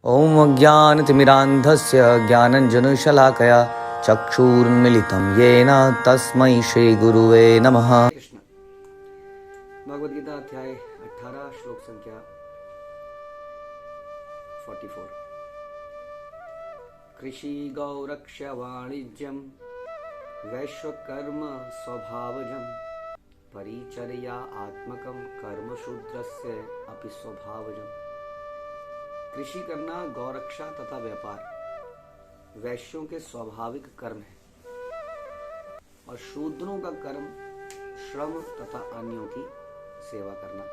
ॐ अज्ञानतिमिरान्धस्य ज्ञानञ्जनशलाकया चक्षुरुन्मिलितं येन तस्मै श्रीगुरुवे नमः। कृष्ण भगवद गीता अध्याय 18 श्लोक संख्या 44। कृषि गौरक्ष्य वाणिज्यम वैश्वकर्म स्वभावजम परिचर्या आत्मकम कर्म शूद्रस्य अपि स्वभावजम। कृषि करना, गौरक्षा तथा व्यापार वैश्यों के स्वाभाविक कर्म है और शूद्रों का कर्म श्रम तथा अन्यों की सेवा करना है।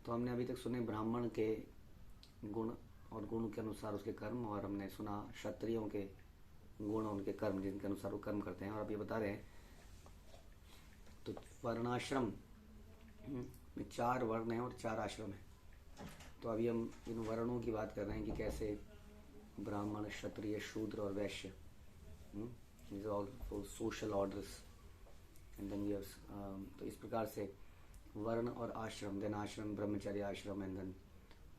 तो हमने अभी तक सुने ब्राह्मण के गुण और गुण के अनुसार उसके कर्म, और हमने सुना क्षत्रियों के गुण और उनके कर्म जिनके अनुसार वो कर्म करते हैं। और अब ये बता रहे हैं तो वर्णाश्रम में 4 वर्ण हैं और 4 आश्रम हैं। तो अभी हम इन वर्णों की बात कर रहे हैं कि कैसे ब्राह्मण, क्षत्रिय, शूद्र और वैश्य, these are all social orders and then we have तो इस प्रकार से वर्ण और आश्रम, देन आश्रम ब्रह्मचर्य आश्रम, एंड देन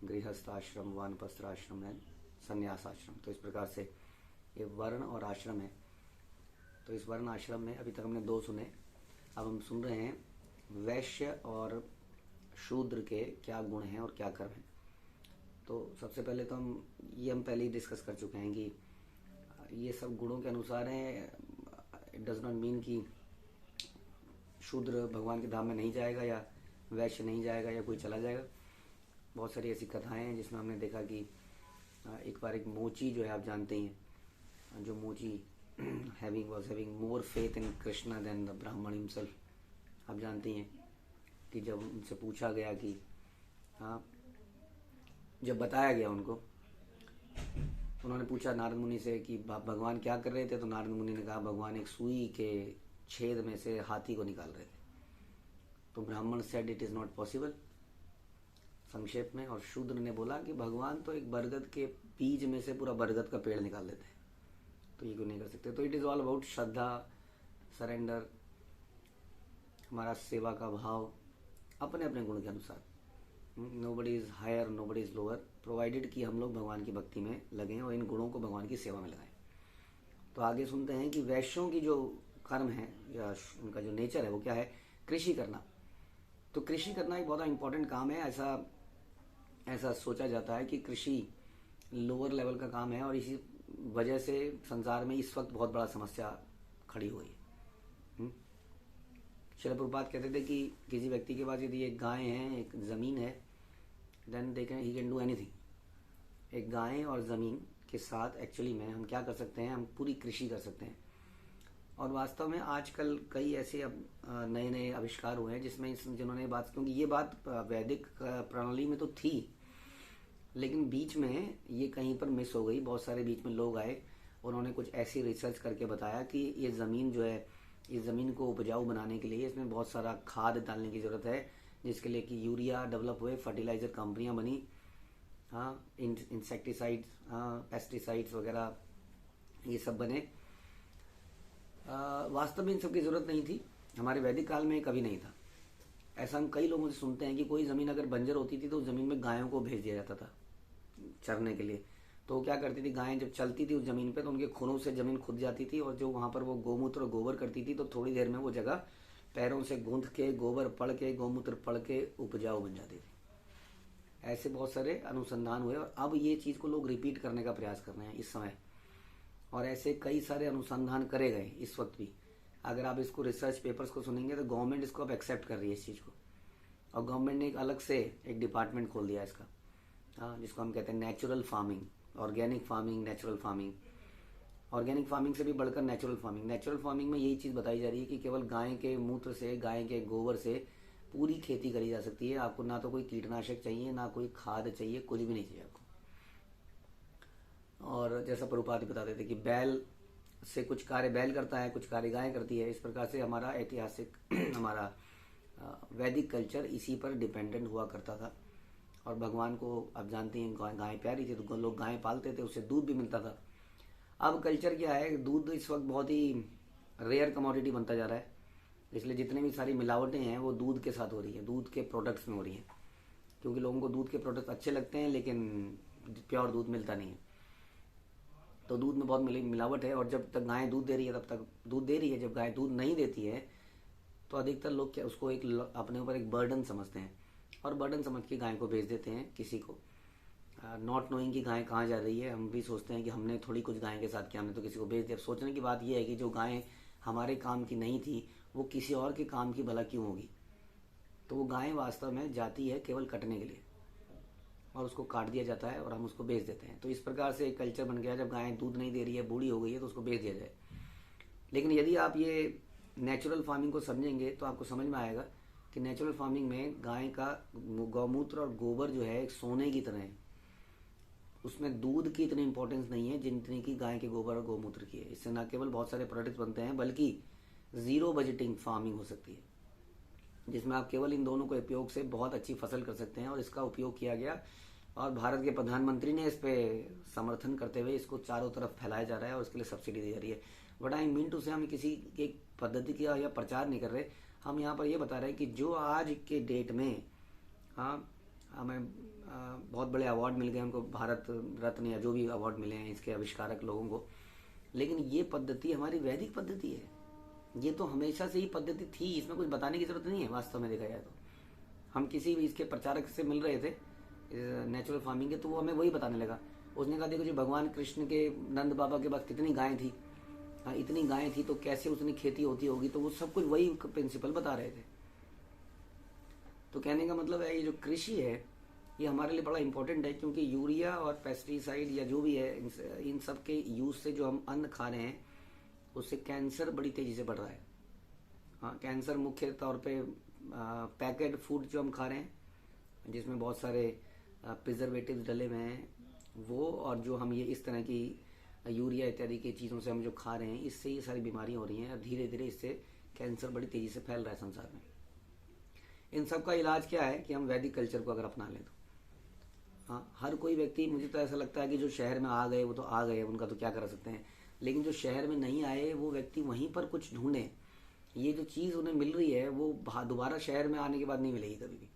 गृहस्थ आश्रम, वानप्रस्थ आश्रम एंड संन्यास आश्रम। तो इस प्रकार से ये वर्ण और आश्रम है। तो इस वर्ण आश्रम में अभी तक हमने 2 सुने, अब हम सुन रहे हैं वैश्य और शूद्र के क्या गुण हैं और क्या कर्म हैं। तो सबसे पहले तो हम पहले ही डिस्कस कर चुके हैं कि ये सब गुणों के अनुसार है। इट डज नॉट मीन कि शूद्र भगवान के धाम में नहीं जाएगा या वैश्य नहीं जाएगा या कोई चला जाएगा। बहुत सारी ऐसी कथाएं हैं जिसमें हमने देखा कि एक बार एक मोची जो है, आप जानते ही हैं, जो मोची was having more faith in Krishna than the Brahman himself। आप जानते हैं कि जब उनसे पूछा गया कि जब बताया गया उनको, उन्होंने पूछा नारद मुनि से कि भगवान क्या कर रहे थे, तो नारद मुनि ने कहा भगवान एक सुई के छेद में से हाथी को निकाल रहे थे। तो ब्राह्मण said it is not possible, संक्षेप में। और शूद्र ने बोला कि भगवान तो एक बरगद के बीज में से पूरा बरगद का पेड़ निकाल देते हैं, तो ये क्यों नहीं कर सकते। तो इट इज ऑल अबाउट श्रद्धा, सरेंडर, हमारा सेवा का भाव अपने अपने गुण के अनुसार। Nobody is higher, nobody is lower, provided कि हम लोग भगवान की भक्ति में लगें और इन गुणों को भगवान की सेवा में लगाएं। तो आगे सुनते हैं कि वैश्यों की जो कर्म है या उनका जो नेचर है वो क्या है, कृषि करना। तो कृषि करना एक बहुत इंपॉर्टेंट काम है। ऐसा सोचा जाता है कि कृषि लोअर लेवल का काम है और इसी वजह से संसार में इस वक्त बहुत बड़ा समस्या खड़ी हुई है। श्रील प्रभुपाद कहते थे कि किसी व्यक्ति के पास यदि एक गाय है, एक ज़मीन है, then he can do anything. एक गाय और ज़मीन के साथ एक्चुअली में हम क्या कर सकते हैं, हम पूरी कृषि कर सकते हैं। और वास्तव में आजकल कई ऐसे अब नए नए आविष्कार हुए हैं जिसमें जिन्होंने बात, क्योंकि ये बात वैदिक प्रणाली में तो थी लेकिन बीच में ये कहीं पर मिस हो गई। बहुत सारे बीच में लोग आए, उन्होंने कुछ ऐसी रिसर्च करके बताया कि ये ज़मीन जो है, इस ज़मीन को उपजाऊ बनाने के लिए इसमें बहुत सारा खाद डालने की ज़रूरत है, जिसके लिए कि यूरिया डेवलप हुए, फर्टिलाइज़र कंपनियां बनी, इंसेक्टिसाइड्स, पेस्टिसाइड्स वगैरह ये सब बने। वास्तव में इन सब की ज़रूरत नहीं थी, हमारे वैदिक काल में कभी नहीं था। ऐसा हम कई लोगों से सुनते हैं कि कोई ज़मीन अगर बंजर होती थी तो उस ज़मीन में गायों को भेज दिया जाता था चरने के लिए। तो क्या करती थी, गायें जब चलती थी उस ज़मीन पे तो उनके खुरों से ज़मीन खुद जाती थी, और जो वहाँ पर वो गोमूत्र और गोबर करती थी तो थोड़ी देर में वो जगह पैरों से गूंथ के, गोबर पड़ के, गोमूत्र पड़ के उपजाऊ बन जाती थी। ऐसे बहुत सारे अनुसंधान हुए और अब ये चीज़ को लोग रिपीट करने का प्रयास कर रहे हैं इस समय। और ऐसे कई सारे अनुसंधान करे गए इस वक्त भी। अगर आप इसको रिसर्च पेपर्स को सुनेंगे तो गवर्नमेंट इसको अब एक्सेप्ट कर रही है इस चीज़ को, और गवर्नमेंट ने एक अलग से एक डिपार्टमेंट खोल दिया इसका, जिसको हम कहते हैं natural farming, organic farming, natural farming. Organic farming से भी बढ़कर नेचुरल फार्मिंग। नेचुरल फार्मिंग में यही चीज़ बताई जा रही है कि केवल गाय के मूत्र से, गाय के गोबर से पूरी खेती करी जा सकती है। आपको ना तो कोई कीटनाशक चाहिए, ना कोई खाद चाहिए, कुछ भी नहीं चाहिए आपको। और जैसा प्रभुपाद बताते थे कि बैल से कुछ कार्य बैल करता है, कुछ कार्य गाय करती है। इस प्रकार से हमारा ऐतिहासिक हमारा वैदिक कल्चर इसी पर डिपेंडेंट हुआ करता था। और भगवान को आप जानते हैं गाय प्यारी थी तो लोग गाय पालते थे, उससे दूध भी मिलता था। अब कल्चर क्या है, दूध इस वक्त बहुत ही रेयर कमोडिटी बनता जा रहा है, इसलिए जितने भी सारी मिलावटें हैं वो दूध के साथ हो रही है, दूध के प्रोडक्ट्स में हो रही हैं। क्योंकि लोगों को दूध के प्रोडक्ट अच्छे लगते हैं लेकिन प्योर दूध मिलता नहीं है। तो दूध में बहुत मिलावट है, और जब तक गाय दूध दे रही है तब तक दूध दे रही है। जब गाय दूध नहीं देती है तो अधिकतर लोग क्या उसको एक अपने ऊपर एक बर्डन समझते हैं, और बर्डन समझ के गाय को बेच देते हैं किसी को, नॉट नोइंग कि गाय कहाँ जा रही है। हम भी सोचते हैं कि हमने थोड़ी कुछ गाय के साथ किया, हमने तो किसी को बेच दिया। सोचने की बात यह है कि जो गाय हमारे काम की नहीं थी वो किसी और के काम की भला क्यों होगी। तो वो गाय वास्तव में जाती है केवल कटने के लिए, और उसको काट दिया जाता है और हम उसको बेच देते हैं। तो इस प्रकार से एक कल्चर बन गया, जब गाय दूध नहीं दे रही है, बूढ़ी हो गई है, तो उसको बेच दिया जाए। लेकिन यदि आप ये नेचुरल फार्मिंग को समझेंगे तो आपको समझ में आएगा कि नेचुरल फार्मिंग में गाय का गौमूत्र और गोबर जो है एक सोने की तरह है। उसमें दूध की इतनी इंपॉर्टेंस नहीं है जितनी की गाय के गोबर और गौमूत्र की है। इससे न केवल बहुत सारे प्रोडक्ट्स बनते हैं बल्कि जीरो बजटिंग फार्मिंग हो सकती है, जिसमें आप केवल इन दोनों के उपयोग से बहुत अच्छी फसल कर सकते हैं। और इसका उपयोग किया गया, और भारत के प्रधानमंत्री ने इस पे समर्थन करते हुए इसको चारों तरफ फैलाया जा रहा है और इसके लिए सब्सिडी दी जा रही है। बट आई मीन टू से हम किसी एक पद्धति का या प्रचार नहीं कर रहे, हम यहाँ पर ये बता रहे हैं कि जो आज के डेट में हमें बहुत बड़े अवार्ड मिल गए, उनको भारत रत्न या जो भी अवार्ड मिले हैं इसके आविष्कारक लोगों को, लेकिन ये पद्धति हमारी वैदिक पद्धति है। ये तो हमेशा से ही पद्धति थी, इसमें कुछ बताने की जरूरत नहीं है। वास्तव में देखा जाए तो हम किसी भी इसके प्रचारक से मिल रहे थे नेचुरल फार्मिंग के, तो वो हमें वही बताने लगा। उसने कहा देखो जो भगवान कृष्ण के नंद बाबा के पास कितनी गायें थी, इतनी गायें थी तो कैसे उतनी खेती होती होगी। तो वो सब कुछ वही प्रिंसिपल बता रहे थे। तो कहने का मतलब है ये जो कृषि है ये हमारे लिए बड़ा इंपॉर्टेंट है, क्योंकि यूरिया और पेस्टिसाइड या जो भी है इन सब के यूज से जो हम अन्न खा रहे हैं उससे कैंसर बड़ी तेजी से बढ़ रहा है। हाँ, कैंसर मुख्य तौर पे पैकेट फूड जो हम खा रहे हैं जिसमें बहुत सारे प्रिजर्वेटिव्स डले हुए हैं वो, और जो हम ये इस तरह की यूरिया इत्यादि की चीज़ों से हम जो खा रहे हैं, इससे ये सारी बीमारियां हो रही हैं, और धीरे धीरे इससे कैंसर बड़ी तेजी से फैल रहा है संसार में। इन सब का इलाज क्या है कि हम वैदिक कल्चर को अगर अपना लें तो हाँ, हर कोई व्यक्ति, मुझे तो ऐसा लगता है कि जो शहर में आ गए वो तो आ गए, उनका तो क्या कर सकते हैं, लेकिन जो शहर में नहीं आए वो व्यक्ति वहीं पर कुछ ढूंढें। ये जो चीज़ उन्हें मिल रही है वो दोबारा शहर में आने के बाद नहीं मिलेगी कभी भी।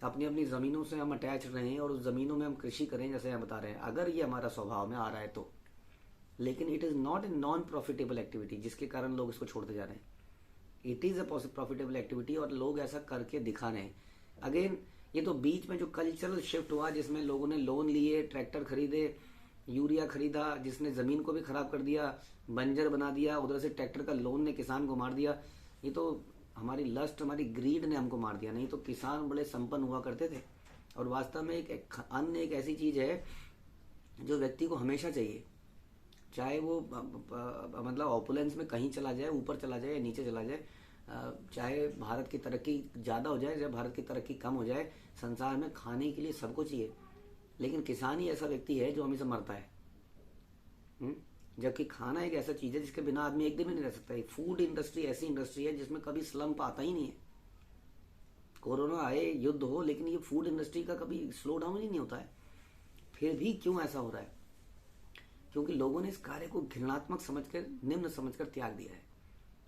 अपनी अपनी ज़मीनों से हम अटैच रहें और उस ज़मीनों में हम कृषि करें, जैसे हम बता रहे हैं, अगर ये हमारा स्वभाव में आ रहा है तो। लेकिन it is not a non profitable activity जिसके कारण लोग इसको छोड़ते जा रहे हैं। It is a profitable activity और लोग ऐसा करके दिखा रहे हैं। अगेन ये तो बीच में जो कल्चरल शिफ्ट हुआ जिसमें लोगों ने लोन लिए, ट्रैक्टर खरीदे, यूरिया खरीदा, जिसने ज़मीन को भी ख़राब कर दिया, बंजर बना दिया, उधर से ट्रैक्टर का लोन ने किसान को मार दिया। ये तो हमारी लस्ट, हमारी ग्रीड ने हमको मार दिया। नहीं तो किसान बड़े संपन्न हुआ करते थे। और वास्तव में एक अन्न एक ऐसी चीज़ है जो व्यक्ति को हमेशा चाहिए, चाहे वो मतलब ऑपुलेंस में कहीं चला जाए, ऊपर चला जाए या नीचे चला जाए, चाहे भारत की तरक्की ज़्यादा हो जाए या भारत की तरक्की कम हो जाए, संसार में खाने के लिए सबको चाहिए। लेकिन किसान ही ऐसा व्यक्ति है जो हमेशा मरता है। जबकि खाना एक ऐसा चीज़ है जिसके बिना आदमी एक दिन भी नहीं रह सकता है। फूड इंडस्ट्री ऐसी इंडस्ट्री है जिसमें कभी स्लम्प आता ही नहीं है। कोरोना आए, युद्ध हो, लेकिन ये फूड इंडस्ट्री का कभी स्लो डाउन ही नहीं होता है। फिर भी क्यों ऐसा हो रहा है? क्योंकि लोगों ने इस कार्य को घृणात्मक समझकर, निम्न समझकर त्याग दिया है।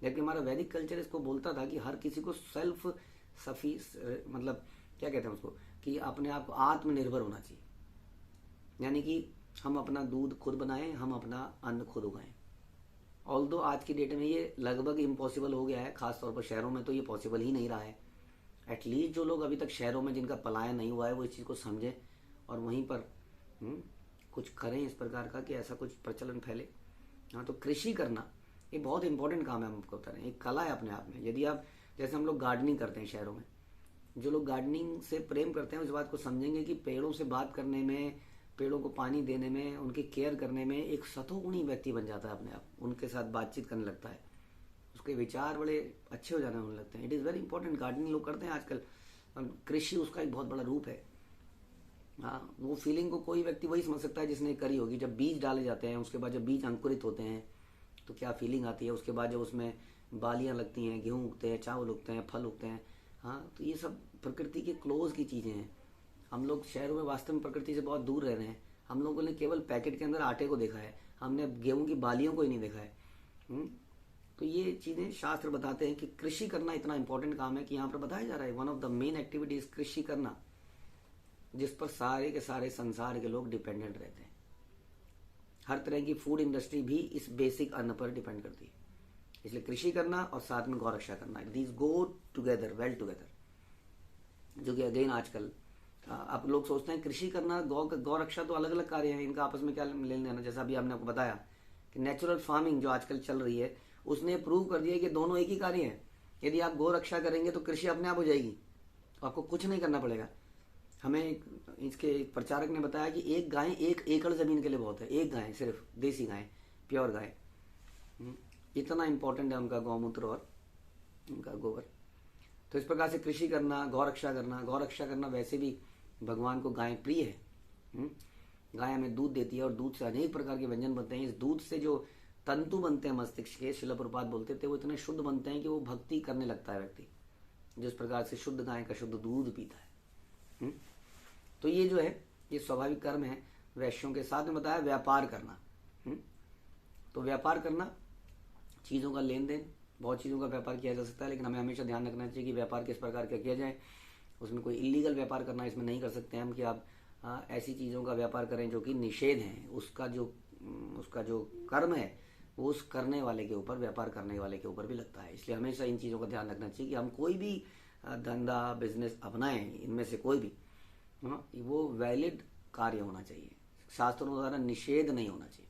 जबकि हमारा वैदिक कल्चर इसको बोलता था कि हर किसी को सेल्फ मतलब क्या कहते हैं उसको, कि अपने आप को आत्मनिर्भर होना चाहिए। यानी कि हम अपना दूध खुद बनाएं, हम अपना अन्न खुद उगाएं। ऑल्दो आज की डेट में ये लगभग इम्पॉसिबल हो गया है, खासतौर पर शहरों में तो ये पॉसिबल ही नहीं रहा है। एटलीस्ट जो लोग अभी तक शहरों में जिनका पलायन नहीं हुआ है वो इस चीज़ को समझें और वहीं पर कुछ करें इस प्रकार का कि ऐसा कुछ प्रचलन फैले। हाँ, तो कृषि करना ये बहुत इंपॉर्टेंट काम है। हम आपको बता रहे हैं, एक कला है अपने आप में। यदि आप, जैसे हम लोग गार्डनिंग करते हैं शहरों में, जो लोग गार्डनिंग से प्रेम करते हैं उस बात को समझेंगे कि पेड़ों से बात करने में, पेड़ों को पानी देने में, उनकी केयर करने में एक सतोगुणी व्यक्ति बन जाता है अपने आप। उनके साथ बातचीत करने लगता है, उसके विचार बड़े अच्छे हो जाने होने लगते हैं। It is very important. Gardening लोग करते हैं आजकल, कृषि उसका एक बहुत बड़ा रूप है। हाँ, वो फीलिंग को कोई व्यक्ति वही समझ सकता है जिसने करी होगी। जब बीज डाले जाते हैं, उसके बाद जब बीज अंकुरित होते हैं तो क्या फीलिंग आती है, उसके बाद जब उसमें बालियाँ लगती हैं, गेहूँ उगते हैं, चावल उगते हैं, फल उगते हैं। हाँ, तो ये सब प्रकृति के क्लोज की चीज़ें हैं। हम लोग शहरों में वास्तव में प्रकृति से बहुत दूर रह रहे हैं। हम लोगों ने केवल पैकेट के अंदर आटे को देखा है, हमने गेहूं की बालियों को ही नहीं देखा है। तो ये चीज़ें शास्त्र बताते हैं कि कृषि करना इतना इंपॉर्टेंट काम है कि यहाँ पर बताया जा रहा है one of the main activities कृषि करना। जिस पर सारे के सारे संसार के लोग डिपेंडेंट रहते हैं। हर तरह की फूड इंडस्ट्री भी इस बेसिक अन्न पर डिपेंड करती है। इसलिए कृषि करना और साथ में गौरक्षा करना, these go together, well together. जो कि अगेन आजकल आप लोग सोचते हैं कृषि करना, गौरक्षा तो अलग अलग कार्य हैं, इनका आपस में क्या लेन देना। जैसा अभी हमने आपको बताया कि नेचुरल फार्मिंग जो आजकल चल रही है उसने प्रूव कर दिया कि दोनों एक ही कार्य है। यदि आप गौ रक्षा करेंगे तो कृषि अपने आप हो जाएगी, आपको कुछ नहीं करना पड़ेगा। हमें इसके प्रचारक ने बताया कि एक गाय 1 एकड़ जमीन के लिए बहुत है। एक गाय, सिर्फ देसी गाय, प्योर गाय, इतना इंपॉर्टेंट है उनका गौमूत्र और उनका गोबर। तो इस प्रकार से कृषि करना, गौरक्षा करना वैसे भी भगवान को गाय प्रिय है। गाय हमें दूध देती है और दूध से अनेक प्रकार के व्यंजन बनते हैं। इस दूध से जो तंतु बनते हैं मस्तिष्क के, श्रील प्रभुपाद बोलते थे, वो इतने शुद्ध बनते हैं कि वो भक्ति करने लगता है व्यक्ति, जिस प्रकार से शुद्ध गाय का शुद्ध दूध पीता है। तो ये जो है ये स्वाभाविक कर्म है। वैश्यों के साथ में बताया व्यापार करना। तो व्यापार करना, चीज़ों का लेन देन, बहुत चीज़ों का व्यापार किया जा सकता है, लेकिन हमें हमेशा ध्यान रखना चाहिए कि व्यापार किस प्रकार का किया जाए। उसमें कोई इलीगल व्यापार करना इसमें नहीं कर सकते हम कि आप ऐसी चीज़ों का व्यापार करें जो कि निषेध है। उसका जो कर्म है वो उस करने वाले के ऊपर, व्यापार करने वाले के ऊपर भी लगता है। इसलिए हमेशा इन चीज़ों का ध्यान रखना चाहिए कि हम कोई भी धंधा बिजनेस अपनाएं, इनमें से कोई भी वो वैलिड कार्य होना चाहिए, शास्त्रों द्वारा निषेध नहीं होना चाहिए।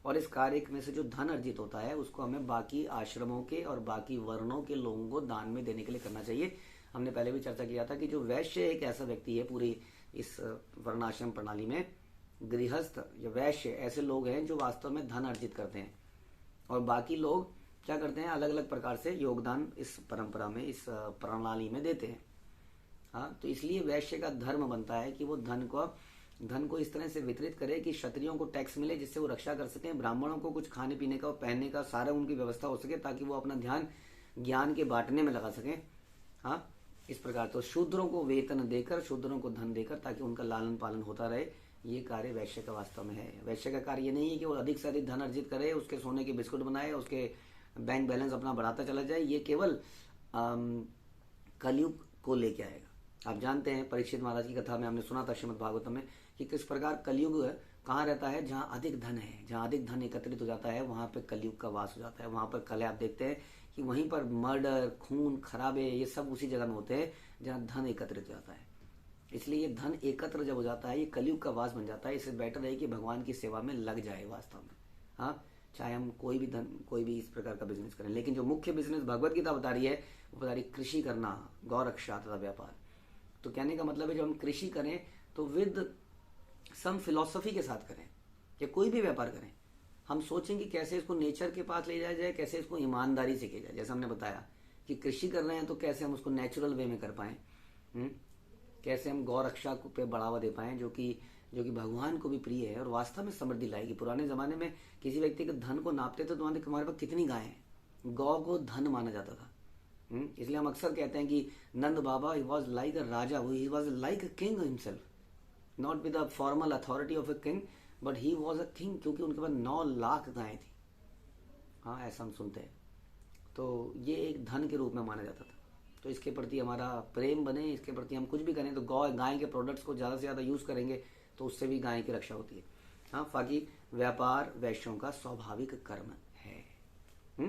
और इस कार्य में से जो धन अर्जित होता है उसको हमें बाकी आश्रमों के और बाकी वर्णों के लोगों को दान में देने के लिए करना चाहिए। हमने पहले भी चर्चा किया था कि जो वैश्य एक ऐसा व्यक्ति है पूरी इस वर्णाश्रम प्रणाली में, गृहस्थ या वैश्य ऐसे लोग हैं जो वास्तव में धन अर्जित करते हैं, और बाकी लोग क्या करते हैं, अलग अलग प्रकार से योगदान इस परंपरा में, इस प्रणाली में देते हैं। हाँ, तो इसलिए वैश्य का धर्म बनता है कि वो धन को इस तरह से वितरित करे कि क्षत्रियों को टैक्स मिले जिससे वो रक्षा कर सकें, ब्राह्मणों को कुछ खाने पीने का और पहनने का सारा उनकी व्यवस्था हो सके ताकि वो अपना ध्यान ज्ञान के बांटने में लगा सकें। हाँ, इस प्रकार तो शूद्रों को वेतन देकर, शूद्रों को धन देकर, ताकि उनका लालन पालन होता रहे, ये कार्य वैश्य का वास्तव में है। वैश्य का कार्य ये नहीं है कि वो अधिक से अधिक धन अर्जित करे, उसके सोने के बिस्कुट बनाए, उसके बैंक बैलेंस अपना बढ़ाता चला जाए। ये केवल कलयुग को लेके आएगा। आप जानते हैं परीक्षित महाराज की कथा में हमने सुना था श्रीमद् भागवतम में कि किस प्रकार कलयुग कहाँ रहता है, जहाँ अधिक धन है, जहाँ अधिक धन एकत्रित हो जाता है वहाँ पे कलयुग का वास हो जाता है। वहाँ पर कल आप देखते हैं कि वहीं पर मर्डर, खून खराबे, ये सब उसी जगह में होते हैं जहाँ धन एकत्रित हो जाता है। इसलिए ये धन एकत्र जब हो जाता है, ये कलयुग का वास बन जाता है। इससे बेटर है कि भगवान की सेवा में लग जाए वास्तव में। हाँ, चाहे हम कोई भी इस प्रकार का बिजनेस करें, लेकिन जो मुख्य बिजनेस भगवत गीता बता रही है वो बता रही कृषि करना, गौरक्षा तथा व्यापार। तो कहने का मतलब है जब हम कृषि करें तो विद सम फिलॉसफी के साथ करें, या कोई भी व्यापार करें, हम सोचें कि कैसे इसको नेचर के पास ले जाया जाए, कैसे इसको ईमानदारी से किया जाए। जैसे हमने बताया कि कृषि कर रहे हैं तो कैसे हम उसको नेचुरल वे में कर पाएं, कैसे हम गौ रक्षा को पे बढ़ावा दे पाएं, जो कि भगवान को भी प्रिय है और वास्तव में समृद्धि लाएगी। पुराने जमाने में किसी व्यक्ति के धन को नापते थे तो हमारे पास कितनी गाय है, गौ को धन माना जाता था। इसलिए हम अक्सर कहते हैं कि Nand Baba he was like a raja, he was like a king himself, not with the formal authority of a king but he was a king, क्योंकि उनके पास 9 लाख गायें थी। हाँ, ऐसा हम सुनते हैं। तो ये एक धन के रूप में माना जाता था। तो इसके प्रति हमारा प्रेम बने, इसके प्रति हम कुछ भी करें तो गाय के प्रोडक्ट्स को ज़्यादा से ज़्यादा यूज़ करेंगे तो उससे भी गाय की रक्षा होती है। हाँ, बाकी व्यापार वैश्यों का स्वाभाविक कर्म है।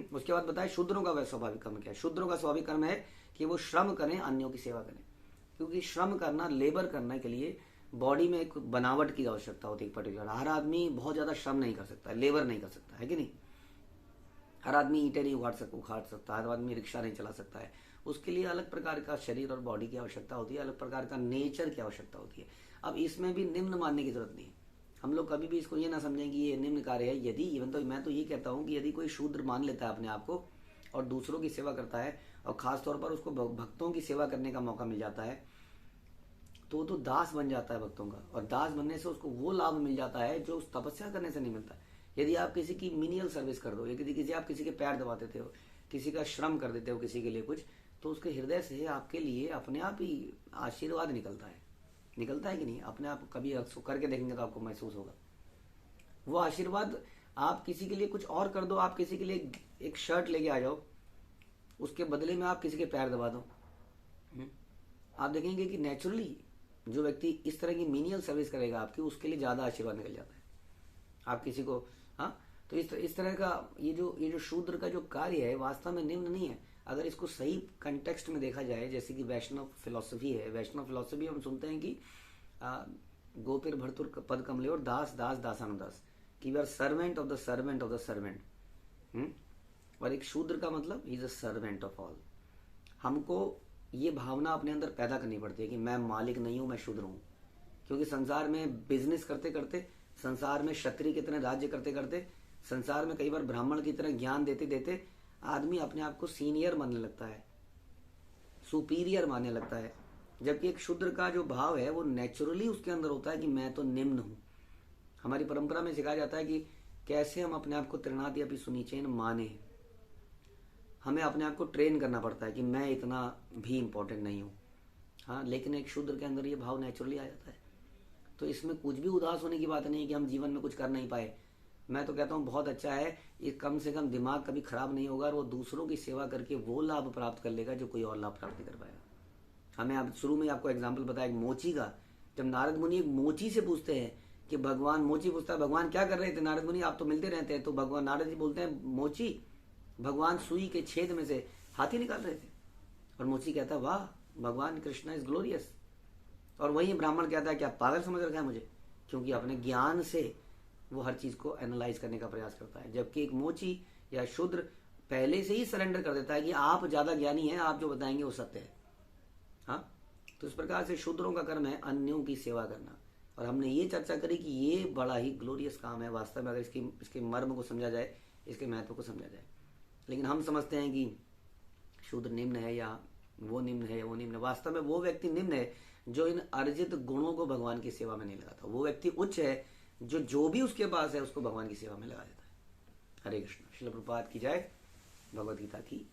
उसके बाद बताया शूद्रों का वह स्वाभाविक कर्म क्या है। शूद्रों का स्वाभाविक कर्म है कि वो श्रम करें, अन्यों की सेवा करें, क्योंकि श्रम करना, लेबर करने के लिए बॉडी में एक बनावट की आवश्यकता होती है पर्टिकुलर। हर आदमी बहुत ज़्यादा श्रम नहीं कर सकता, लेबर नहीं कर सकता है कि नहीं। हर आदमी ईंटें नहीं उखाड़ सकता, हर आदमी रिक्शा नहीं चला सकता है। उसके लिए अलग प्रकार का शरीर और बॉडी की आवश्यकता होती है, अलग प्रकार का नेचर की आवश्यकता होती है। अब इसमें भी निम्न मानने की जरूरत नहीं है। हम लोग कभी भी इसको ये ना समझें कि ये निम्न कार्य है। यदि इवन तो मैं तो ये कहता हूँ कि यदि कोई शूद्र मान लेता है अपने आप को और दूसरों की सेवा करता है, और खास तौर पर उसको भक्तों की सेवा करने का मौका मिल जाता है, तो दास बन जाता है भक्तों का। और दास बनने से उसको वो लाभ मिल जाता है जो उस तपस्या करने से नहीं मिलता। यदि आप किसी की मिनियल सर्विस कर दो, या आप किसी के पैर दबा देते हो, किसी का श्रम कर देते हो किसी के लिए कुछ, तो उसके हृदय से आपके लिए अपने आप ही आशीर्वाद निकलता है कि नहीं। अपने आप कभी करके देखेंगे तो आपको महसूस होगा वो आशीर्वाद। आप किसी के लिए कुछ और कर दो, आप किसी के लिए एक शर्ट लेके आ जाओ, उसके बदले में आप किसी के पैर दबा दो, आप देखेंगे कि नेचुरली जो व्यक्ति इस तरह की मीनियल सर्विस करेगा आपकी, उसके लिए ज़्यादा आशीर्वाद निकल जाता है। आप किसी को, हाँ, तो इस तरह का ये जो शूद्र का जो कार्य है वास्तव में निम्न नहीं है। अगर इसको सही कंटेक्स्ट में देखा जाए, जैसे कि वैष्णव फिलॉसफी है, वैष्णव फिलॉसफी हम सुनते हैं कि गोपिर भर्तुर पद कमले और दास दास दासानुदास, कि we are servant of the servant of the servant. और एक शूद्र का मतलब ही is a servant of all. हमको ये भावना अपने अंदर पैदा करनी पड़ती है कि मैं मालिक नहीं हूं, मैं शूद्र हूं। क्योंकि संसार में बिजनेस करते करते, संसार में क्षत्रिय की तरह राज्य करते करते, संसार में कई बार ब्राह्मण की तरह ज्ञान देते देते आदमी अपने आप को सीनियर मानने लगता है, सुपीरियर मानने लगता है। जबकि एक शूद्र का जो भाव है वो नेचुरली उसके अंदर होता है कि मैं तो निम्न हूं। हमारी परंपरा में सिखाया जाता है कि कैसे हम अपने आप को तृणादि अपि सुनिचेन माने। हमें अपने आप को ट्रेन करना पड़ता है कि मैं इतना भी इंपॉर्टेंट नहीं हूं। हाँ, लेकिन एक शूद्र के अंदर ये भाव नेचुरली आ जाता है। तो इसमें कुछ भी उदास होने की बात नहीं है कि हम जीवन में कुछ कर नहीं पाए। मैं तो कहता हूँ बहुत अच्छा है, ये कम से कम दिमाग कभी खराब नहीं होगा और वो दूसरों की सेवा करके वो लाभ प्राप्त कर लेगा जो कोई और लाभ प्राप्त नहीं कर पाएगा। हमें आप शुरू में आपको एग्जाम्पल बताया एक मोची का। जब नारद मुनि एक मोची से पूछते हैं कि भगवान, मोची पूछता है भगवान क्या कर रहे थे नारद मुनि, आप तो मिलते रहते हैं। तो भगवान नारद जी बोलते हैं मोची, भगवान सुई के छेद में से हाथी निकाल रहे थे। और मोची कहता है वाह, भगवान कृष्णा इज ग्लोरियस। और वही ब्राह्मण कहता है क्या पागल समझ रखा है मुझे, क्योंकि अपने ज्ञान से वो हर चीज को एनालाइज करने का प्रयास करता है। जबकि एक मोची या शूद्र पहले से ही सरेंडर कर देता है कि आप ज्यादा ज्ञानी हैं, आप जो बताएंगे वो सत्य है। हाँ, तो इस प्रकार से शूद्रों का कर्म है अन्यों की सेवा करना। और हमने ये चर्चा करी कि ये बड़ा ही ग्लोरियस काम है वास्तव में, अगर इसके मर्म को समझा जाए, इसके महत्व को समझा जाए। लेकिन हम समझते हैं कि शूद्र निम्न है या वो निम्न है या वो निम्न है। वास्तव में वो व्यक्ति निम्न है जो इन अर्जित गुणों को भगवान की सेवा में नहीं लगाता। वो व्यक्ति उच्च है जो भी उसके पास है उसको भगवान की सेवा में लगा देता है। हरे कृष्ण। श्रील प्रभुपाद की जय। भगवद गीता की